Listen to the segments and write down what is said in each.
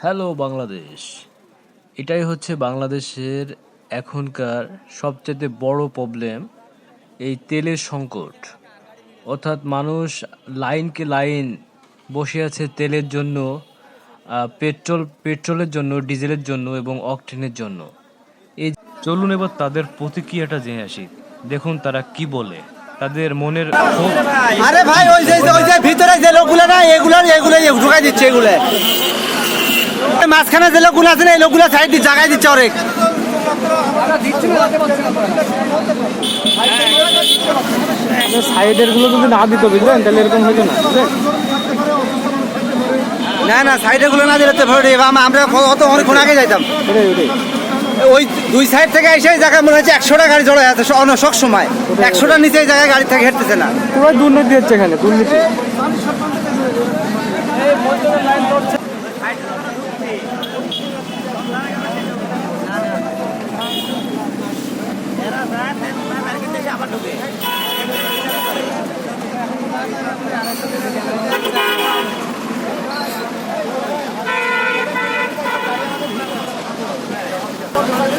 Hello Bangladesh. এটাই হচ্ছে বাংলাদেশের এখনকার সবচাইতে বড় প্রবলেম, এই তেলের সংকট। অর্থাৎ মানুষ লাইনকে লাইন বসে আছে তেলের জন্য, পেট্রোলের জন্য, ডিজেলের জন্য এবং অকটেনের জন্য। এই চলুন এবার তাদের প্রতিক্রিয়াটা জেনে আসি। দেখুন তারা কি বলে, তাদের মনের ক্ষোভ আরে ভাই ওই যে ভিতরে যে লোকগুলো না এগুলো ঢুকাই দিচ্ছে এগুলো মাঝখানে যে লোকগুলো আছে না এই লোকগুলো সাইড দিয়ে জায়গায় দিচ্ছে অনেক সাইডের গুলো যদি না দিত বুঝলেন তাহলে এরকম হইতো না বুঝলেন। না সাইডের গুলো না দিলে তো আমরা অত অনেকক্ষণ আগে যাইতাম। ওই দুই সাইড থেকে এসে জায়গায় মনে হচ্ছে 100টা গাড়ি জড়ো আছে সব সময় 100টার নিচে এই জায়গায় গাড়ি থেকে হেঁটতেছে না। পুরো দুর্নীতি হচ্ছে এখানে, দুর্নীতি।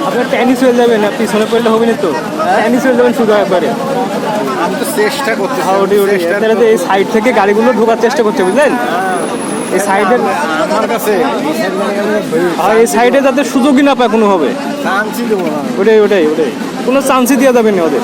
আপনার ট্যানিস হয়ে যাবেন, আপনি পিছনে পড়লে হবে না তো, ট্যানিস হয়ে যাবেন শুধু একবারে। আমি তো চেষ্টা করতেছি। তাহলে তো এই সাইড থেকে গাড়িগুলো ঢোকার চেষ্টা করছে বুঝলেন, এই সাইডের আমার কাছে আর এই সাইডে যাতে সুযোগই না পায় কোনো হবে, ওটাই কোনো চান্সই দেওয়া যাবে না ওদের।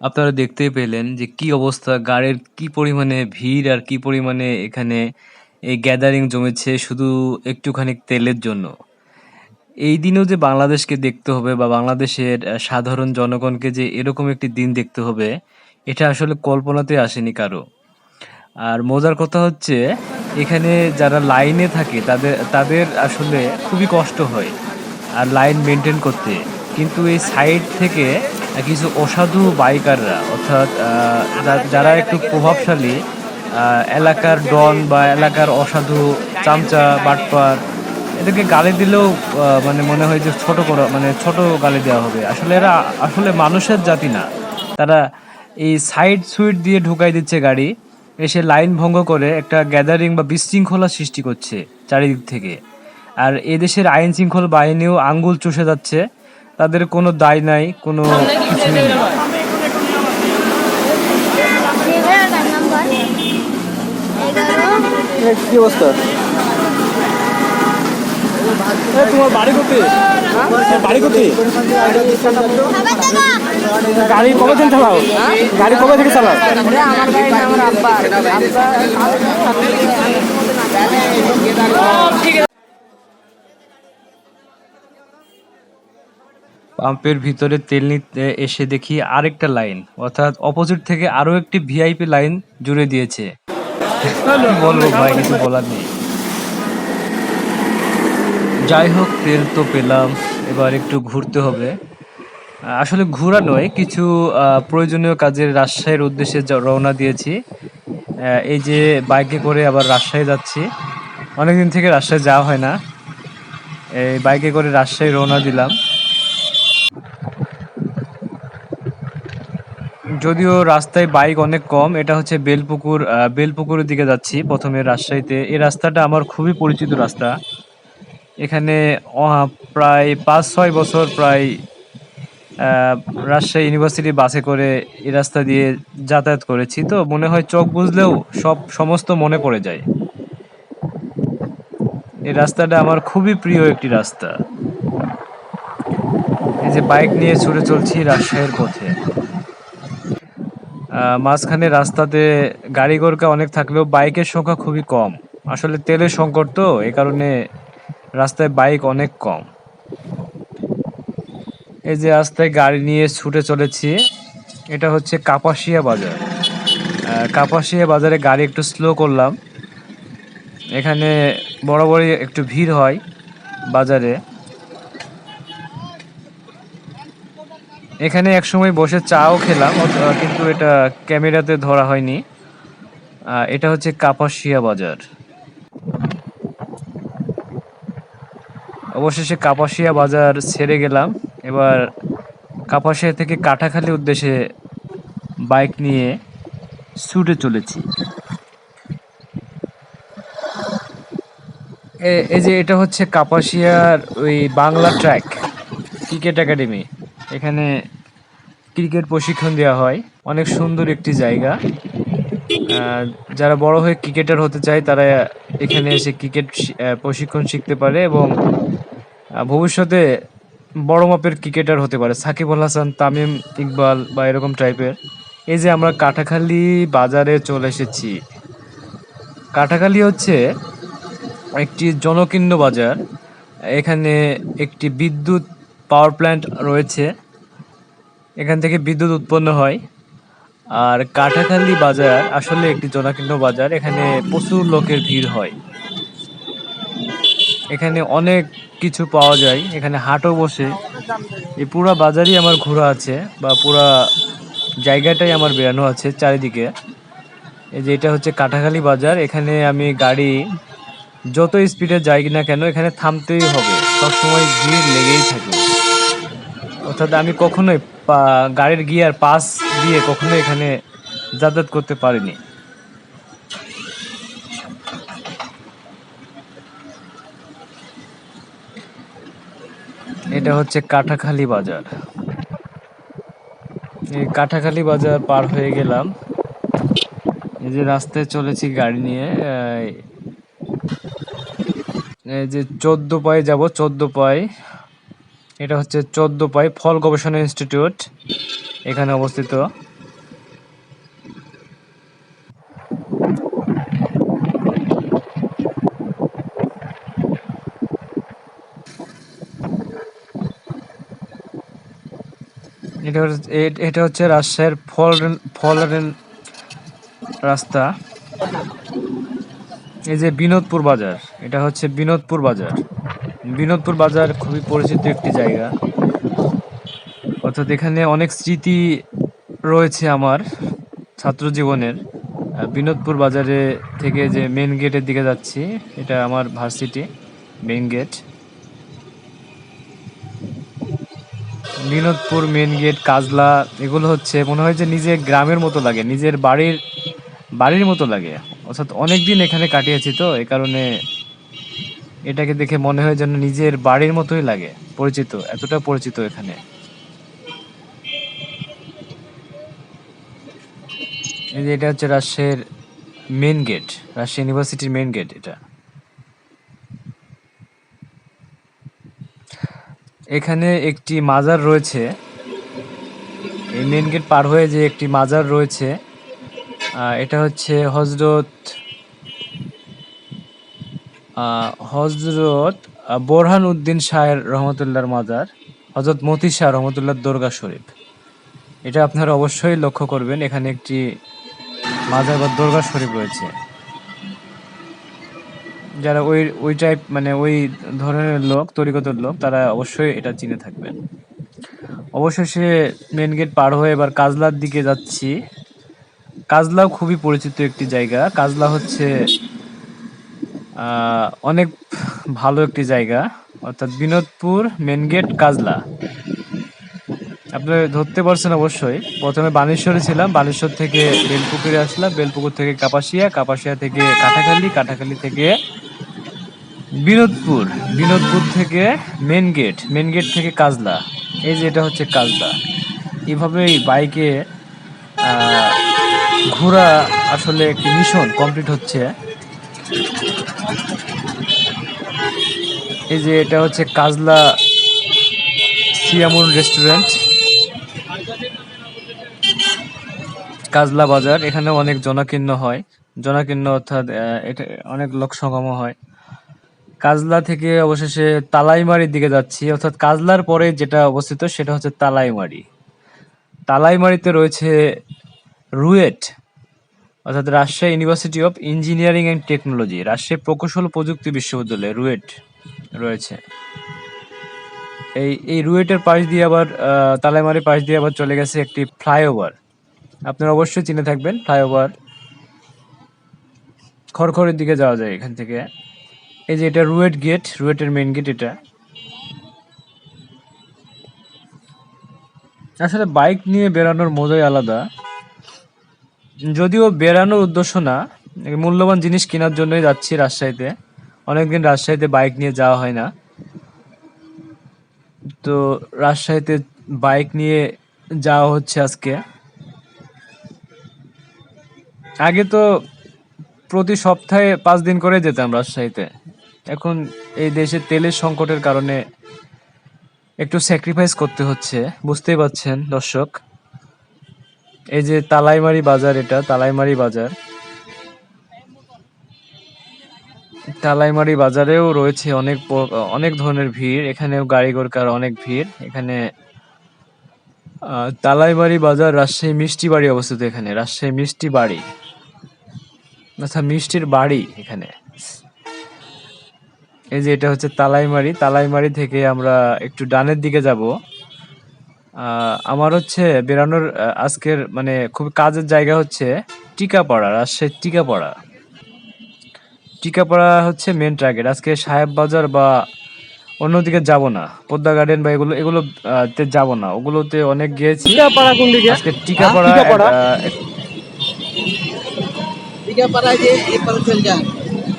আপনারা দেখতেই পেলেন যে কি অবস্থা, গাড়ির কি পরিমাণে ভিড় আর কি পরিমাণে এখানে এই গ্যাদারিং জমেছে শুধু একটুখানি তেলের জন্য। এই দিনেও যে বাংলাদেশকে দেখতে হবে বা বাংলাদেশের সাধারণ জনগণকে যে এরকম একটি দিন দেখতে হবে, এটা আসলে কল্পনাতে আসেনি কারো। আর মজার কথা হচ্ছে, এখানে যারা লাইনে থাকে তাদের তাদের আসলে খুবই কষ্ট হয় আর লাইন মেনটেন করতে। কিন্তু এই সাইড থেকে কিছু অসাধু বাইকাররা, অর্থাৎ যারা একটু প্রভাবশালী, এলাকার ডন বা এলাকার অসাধু চামচা বাটপার, এদেরকে গালি দিলেও মানে মনে হয় যে ছোট করা, মানে ছোট গালি দেওয়া হবে। আসলে এরা আসলে মানুষের জাতি না। তারা এই সাইড সুইট দিয়ে ঢুকাই দিচ্ছে গাড়ি, এসে লাইন ভঙ্গ করে একটা গ্যাদারিং বা বিশৃঙ্খলা সৃষ্টি করছে চারিদিক থেকে। আর এদেশের আইন শৃঙ্খলা বাহিনীও আঙ্গুল চষে যাচ্ছে, তাদের কোনো দায় নাই, কোনো কিছু নেই। কি অবস্থা? তোমার বাড়ি কোথায়? বাড়ি কোথায়? গাড়ি কবে থেকে চালাও? গাড়ি কবে থেকে চালাও? পাম্পের ভিতরে তেল নিতে এসে দেখি আরেকটা লাইন, অর্থাৎ অপোজিট থেকে আরো একটি ভিআইপি লাইন জুড়ে দিয়েছে। কি বলবো ভাই, কিছু বলার নেই। যাই হোক, তেল তো পেলাম, এবার একটু ঘুরতে হবে। আসলে ঘোরা নয়, কিছু প্রয়োজনীয় কাজের রাজশাহীর উদ্দেশ্যে রওনা দিয়েছি। এই যে বাইকে করে আবার রাজশাহী যাচ্ছি, অনেকদিন থেকে রাজশাহী যাওয়া হয় না। এই বাইকে করে রাজশাহী রওনা দিলাম। যদিও রাস্তায় বাইক অনেক কম, এটা হচ্ছে বেলপুকুরের দিকে যাচ্ছি প্রথমে রাজশাহীতে। এই রাস্তাটা আমার খুবই পরিচিত রাস্তা। এখানে প্রায় 5-6 বছর প্রায় রাজশাহী ইউনিভার্সিটি বাসে করে এই রাস্তা দিয়ে যাতায়াত করেছি, তো মনে হয় চোখ বুঝলেও সমস্ত মনে পড়ে যায়। এই রাস্তাটা আমার খুবই প্রিয় একটি রাস্তা। এই যে বাইক নিয়ে ছুটে চলছি রাজশাহীর পথে। মাঝখানে রাস্তাতে গাড়ি ঘোড়া অনেক থাকলেও বাইকের সংখ্যা খুবই কম। আসলে তেলের সংকট তো, এই কারণে রাস্তায় বাইক অনেক কম। এই যে রাস্তায় গাড়ি নিয়ে ছুটে চলেছি, এটা হচ্ছে কাপাসিয়া বাজার। কাপাসিয়া বাজারে গাড়ি একটু স্লো করলাম। এখানে বরাবরই একটু ভিড় হয় বাজারে। এখানে একসময় বসে চাও খেলাম, কিন্তু এটা ক্যামেরাতে ধরা হয়নি। এটা হচ্ছে কাপাসিয়া বাজার। অবশেষে কাপাসিয়া বাজার ছেড়ে গেলাম। এবার কাপাসিয়া থেকে কাটাখালী উদ্দেশ্যে বাইক নিয়ে ছুটে চলেছি। এই যে এটা হচ্ছে কাপাসিয়ার ওই বাংলা ট্র্যাক ক্রিকেট একাডেমি। এখানে ক্রিকেট প্রশিক্ষণ দেওয়া হয়। অনেক সুন্দর একটি জায়গা। যারা বড় হয়ে ক্রিকেটার হতে চায় তারা এখানে এসে ক্রিকেট প্রশিক্ষণ শিখতে পারে এবং ভবিষ্যতে বড় মাপের ক্রিকেটার হতে পারে, সাকিব আল হাসান, তামিম ইকবাল বা এরকম টাইপের। এই যে আমরা কাটাখালী বাজারে চলে এসেছি। কাটাখালী হচ্ছে একটি জনকীর্ণ বাজার। এখানে একটি বিদ্যুৎ পাওয়ার প্ল্যান্ট রয়েছে, এখান থেকে বিদ্যুৎ উৎপন্ন হয়। আর কাটাখালী বাজার আসলে একটি জনাকীর্ণ বাজার। এখানে প্রচুর লোকের ভিড় হয়। এখানে অনেক কিছু পাওয়া যায়, এখানে হাটও বসে। এই পুরা বাজারই আমার ঘোরা আছে, বা পুরা জায়গাটাই আমার বেড়ানো আছে চারিদিকে। এই যে এটা হচ্ছে কাটাখালী বাজার। এখানে আমি গাড়ি যত স্পিডে যাই না কেন এখানে থামতেই হবে, সবসময় ভিড় লেগেই থাকে। অর্থাৎ আমি কখনোই গাড়ির গিয়ার পাস দিয়ে কখনো এখানে যাতায়াত করতে পারিনি। এটা হচ্ছে কাটাখালী বাজার। এই কাটাখালী বাজার পার হয়ে গেলাম। এই যে রাস্তায় চলেছি গাড়ি নিয়ে। এই যে 14 পায়ে যাব, 14 পায়ে। এটা হচ্ছে 14 পায়ে ফল গবেষণা ইনস্টিটিউট, এখানে অবস্থিত। এটা হচ্ছে রাজশাহীর ফলের রাস্তা। এই যে বিনোদপুর বাজার, এটা হচ্ছে বিনোদপুর বাজার। বিনোদপুর বাজার খুবই পরিচিত একটি জায়গা। অর্থাৎ এখানে অনেক স্মৃতি রয়েছে আমার ছাত্র জীবনের। বিনোদপুর বাজারে থেকে যে মেন গেটের দিকে যাচ্ছি, এটা আমার varsity main gate. Binodpur main gate, Kajla, এগুলো হচ্ছে মনে হয় যে নিজের গ্রামের মতো লাগে, নিজের বাড়ির মতো লাগে। অর্থাৎ অনেকদিন এখানে কাটিয়েছি তো এই কারণে এটাকে দেখে মনে হয় যেন নিজের বাড়ির মতোই লাগে, পরিচিত, এতটা পরিচিত এখানে। এই যে এটা হচ্ছে রাজশাহীর মেন গেট, রাজশাহী ইউনিভার্সিটির মেন গেট এটা। এখানে একটি মাজার রয়েছে, এই মেন গেট পার হয়ে যে একটি মাজার রয়েছে, এটা হচ্ছে হজরত বোরহান উদ্দিন শাহের রহমতুল্লাহর মাজার, হজরত মতি শাহ রহমতুল্লাহর দরগা শরীফ। এটা আপনারা অবশ্যই লক্ষ্য করবেন, এখানে একটি মাজার বা দরগা শরীফ রয়েছে। যারা ওই টাইপ মানে ওই ধরনের লোক, তরিকতের লোক, তারা অবশ্যই এটা চিনে থাকবেন। অবশেষে মেন গেট পার হয়ে এবার কাজলার দিকে যাচ্ছি। কাজলাও খুবই পরিচিত একটি জায়গা। কাজলা হচ্ছে অনেক ভালো একটি জায়গা। অর্থাৎ বিনোদপুর মেন গেট কাজলা, আপনি ধরতে পারছেন অবশ্যই। প্রথমে বানেশ্বরে ছিলাম, বানেশ্বর থেকে বেলপুকুরে আসলাম, বেলপুকুর থেকে কাপাসিয়া, কাপাসিয়া থেকে কাটাখালী, কাটাখালী থেকে বিনোদপুর, বিনোদপুর থেকে মেন গেট, মেন গেট থেকে কাজলা। এই যে এটা হচ্ছে কাজলা। এভাবেই বাইকে ঘোরা আসলে একটি মিশন কমপ্লিট হচ্ছে। এই যে এটা হচ্ছে কাজলা সিয়ামুন রেস্টুরেন্ট, কাজলা বাজার। এখানে অনেক জনাকীর্ণ হয়, জনাকীর্ণ অর্থাৎ এটা অনেক লোক সমাগম হয়। কাজলা থেকে অবশেষে তালাইমারির দিকে যাচ্ছি। অর্থাৎ কাজলার পরে যেটা অবস্থিত সেটা হচ্ছে তালাইমারি। তালাইমারিতে রয়েছে রুয়েট, অর্থাৎ Rajshahi university of engineering and technology, Rajshahi প্রকৌশল ও প্রযুক্তি বিশ্ববিদ্যালয় রুয়েট রয়েছে। এই রুয়েটের পাশ দিয়ে আবার তালাইমারির পাশ দিয়ে আবার চলে গেছে একটি ফ্লাইওভার, আপনারা অবশ্যই চিনে থাকবেন ফ্লাইওভার, খড়খড়ের দিকে যাওয়া যায় এখান থেকে। এই যে এটা রুয়েট গেট, রুয়েটের মেইন গেট এটা। আসলে বাইক নিয়ে বেরানোর মজাই আলাদা, যদিও বেরানোর উদ্দেশ্য না, মূল্যবান জিনিস কেনার জন্যই যাচ্ছি রাজশাহীতে। অনেকদিন রাজশাহীতে বাইক নিয়ে যাওয়া হয় না, তো রাজশাহীতে বাইক নিয়ে যাওয়া হচ্ছে আজকে। আগে তো প্রতি সপ্তাহে 5 দিন করে যেতাম রাজশাহীতে, এখন এই দেশে তেলের সংকটের কারণে একটু স্যাক্রিফাইস করতে হচ্ছে, বুঝতেই পারছেন দর্শক। এই যে তালাইমারি বাজার, এটা তালাইমারি বাজার। তালাইমারি বাজারেও রয়েছে অনেক ধরনের ভিড়, এখানেও গাড়ি ঘোড়ার অনেক ভিড় এখানে। তালাইমারি বাজার রাজশাহী মিষ্টি বাড়ি অবস্থিত এখানে, রাজশাহী মিষ্টি বাড়ি, আচ্ছা মিষ্টির বাড়ি এখানে। এই যে এটা হচ্ছে তালাইমারি, তালাইমারি থেকে আমরা একটু ডানের দিকে যাব। আমার হচ্ছে বেরানোর আজকের মানে খুব কাজের জায়গা হচ্ছে টিকাপাড়া, রাজশাহী টিকাপাড়া। টিকাপাড়া হচ্ছে মেন টার্গেট। আজকে সাহেব বাজার বা অন্যদিকে যাব না, পদ্মা গার্ডেন বা এগুলো তে যাব না, ওগুলোতে অনেক গিয়েছি। টিকাপাড়া কোন দিকে? আজকে টিকাপাড়া টিকাপাড়া? টিকাপাড়ায় যে এপারে চলে যান,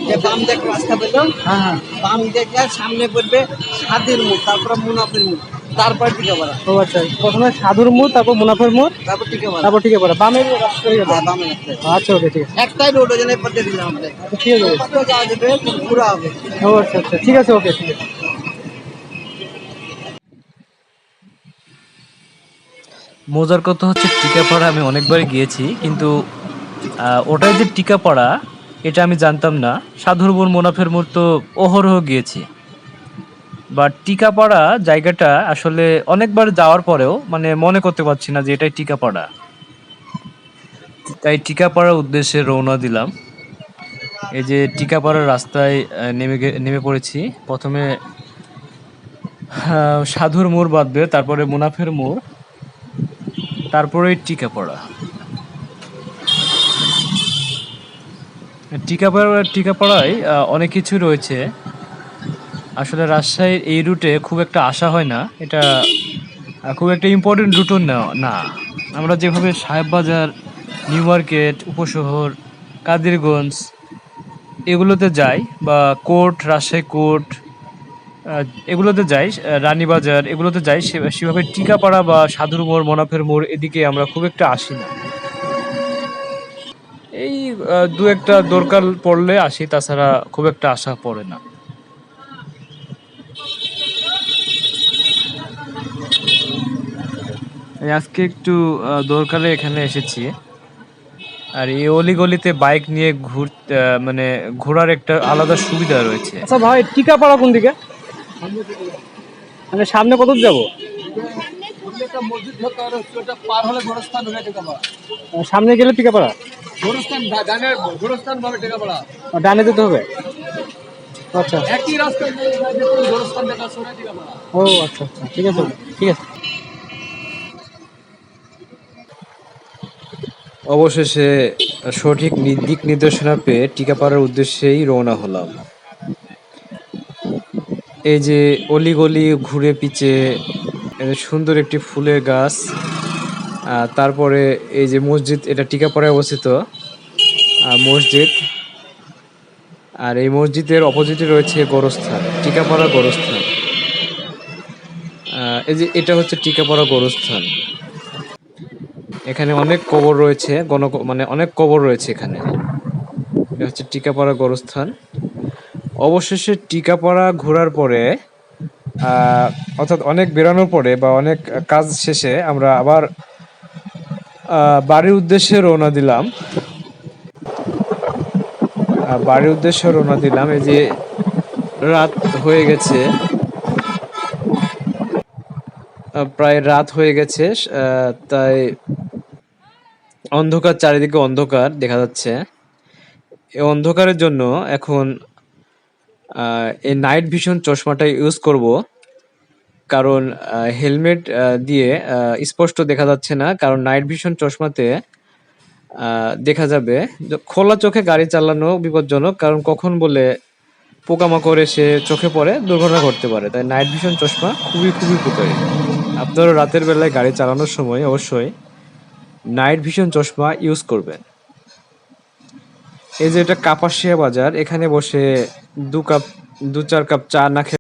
যে বাম দিকে রাস্তা পেলো, হ্যাঁ হ্যাঁ। বাম দিকে সামনে পড়বে সাদির মুখ, তারপর মুনাফের মুখ, তারপর টিকাপাড়া, ও আচ্ছা, প্রথমে সাধুর মোড়, তারপর মুনাফের মোড়, তারপর টিকাপাড়া। তারপর টিকাপাড়া, বামের রাস্তা হয়ে যাবে। হ্যাঁ, বামে রাস্তায়। আচ্ছা ওকে, ঠিক আছে। একটাই রোড, ওজনে পথে দিলাম আমাদের। আচ্ছা, ঠিক আছে। কত যাওয়া যাবে, পুরো হবে। ও আচ্ছা আচ্ছা, ঠিক আছে, ওকে, ঠিক আছে। মজার কথা হচ্ছে টিকাপাড়া আমি অনেকবার গিয়েছি, কিন্তু ওটাই যে টিকাপাড়া এটা আমি জানতাম না। সাধুর মোড়, মুনাফের মোড় তো অহরহ গিয়েছি, বাট টিকাপাড়া জায়গাটা আসলে অনেকবার যাওয়ার পরেও মানে মনে করতে পারছি না যে এটাই টিকাপাড়া। তাই টিকাপাড়ার উদ্দেশ্যে রওনা দিলাম। এই যে টিকাপাড়ার রাস্তায় নেমে পড়েছি। প্রথমে সাধুর মোড় বাঁধবে, তারপরে মুনাফের মোড়, তারপরে টিকাপাড়া। টিকাপাড়ায় অনেক কিছু রয়েছে। আসলে রাজশাহীর এই রুটে খুব একটা আসা হয় না, এটা খুব একটা ইম্পর্টেন্ট রুটও না। আমরা যেভাবে সাহেববাজার, নিউ মার্কেট, উপশহর, কাদিরগঞ্জ এগুলোতে যাই, বা কোর্ট, রাজশাহী কোর্ট এগুলোতে যাই, রানীবাজার এগুলোতে যাই, সেভাবে টিকাপাড়া বা সাধুর মোড়, মনাফের মোড় এদিকে আমরা খুব একটা আসি না। এই দু একটা দরকার পড়লে আসি, তাছাড়া খুব একটা আসা পড়ে না। এই আজকে একটু দরকারে এখানে এসেছি। আর এই অলিগলিতে বাইক নিয়ে ঘুরতে মানে ঘোরার একটা আলাদা সুবিধা রয়েছে। আচ্ছা ভাই, টিকাপাড়া কোন দিকে? মানে সামনে কত যাবো? মসজিদ ধরতে হবে, ওটা পার হলে গোরস্থান হয়ে টিকাপাড়া। সামনে গেলে টিকাপাড়া, গোরস্থান ডানের গোরস্থান ভাবে টিকাপাড়া, ডানে যেতে হবে। আচ্ছা, একই রাস্তায় গোরস্থান দেখা শোনা টিকাপাড়া। ও আচ্ছা আচ্ছা, ঠিক আছে, ঠিক আছে। অবশেষে সঠিক দিক নির্দেশনা পেয়ে টিকাপাড়ার উদ্দেশ্যেই রওনা হলাম। এই যে অলিগলি ঘুরে পিছে সুন্দর একটি ফুলের গাছ, তারপরে এই যে মসজিদ, এটা টিকাপাড়ায় অবস্থিত মসজিদ। আর এই মসজিদের অপোজিটে রয়েছে গোরস্থান, টিকাপাড়া গোরস্থান। এই যে এটা হচ্ছে টিকাপাড়া গোরস্থান। এখানে অনেক কবর রয়েছে, মানে অনেক কবর রয়েছে এখানে। এটা হচ্ছে টিকাপাড়া গোরস্থান। অবশেষে টিকাপাড়া ঘোরার পরে অর্থাৎ অনেক বেরানোর পরে বা অনেক কাজ শেষে আমরা আবার বাড়ির উদ্দেশ্যে রওনা দিলাম। এই যে রাত হয়ে গেছে, প্রায় রাত হয়ে গেছে, তাই অন্ধকার, চারিদিকে অন্ধকার দেখা যাচ্ছে। এই অন্ধকারের জন্য এখন এই নাইট ভিশন চশমাটা ইউজ করব। কারণ হেলমেট দিয়ে স্পষ্ট দেখা যাচ্ছে না, কারণ নাইট ভিশন চশমাতে দেখা যাবে খোলা চোখে গাড়ি চালানো বিপজ্জনক, কারণ কখন বলে পোকামাকড় এসে চোখে পড়ে দুর্ঘটনা ঘটতে পারে। তাই নাইট ভিশন চশমা খুবই খুবই উপকারী। আপনারা রাতের বেলায় গাড়ি চালানোর সময় অবশ্যই নাইট ভিশন চশমা ইউজ করবেন। এই যে এটা কাপাসিয়া বাজার, এখানে বসে 2 4 কাপ চা না খেলে